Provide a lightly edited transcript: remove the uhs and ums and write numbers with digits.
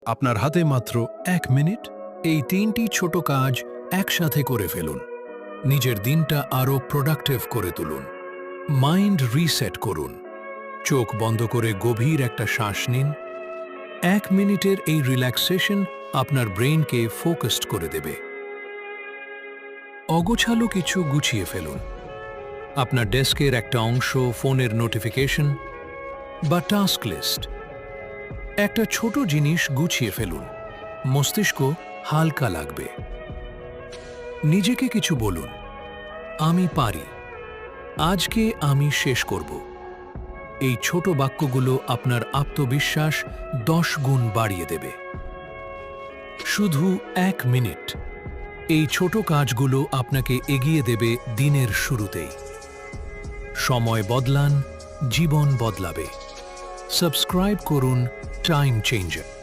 আপনার হাতে মাত্র 1 মিনিট। এই 3টি ছোট কাজ একসাথে করে ফেলুন। নিজের দিনটা আরও প্রোডাক্টিভ করে তুলুন। মাইন্ড রিসেট করুন। চোখ বন্ধ করে গভীর একটা শ্বাস নিন। 1 মিনিটের এই রিল্যাক্সেশন আপনার ব্রেনকে ফোকাসড করে দেবে। অগোছালো কিছু গুছিয়ে ফেলুন। আপনার ডেস্কের একটা অংশ, ফোনের নোটিফিকেশন বা টাস্ক লিস্ট। একটা ছোট জিনিস গুছিয়ে ফেলুন। মস্তিষ্ক হালকা লাগবে। নিজেকে কিছু বলুন, আমি পারি, আজকে আমি শেষ করব। এই ছোট বাক্যগুলো আপনার আত্মবিশ্বাস 10 গুণ বাড়িয়ে দেবে। শুধু 1 মিনিট। এই ছোট কাজগুলো আপনাকে এগিয়ে দেবে দিনের শুরুতেই। সময় বদলান, জীবন বদলাবে। সাবস্ক্রাইব করুন টাইম চেঞ্জার।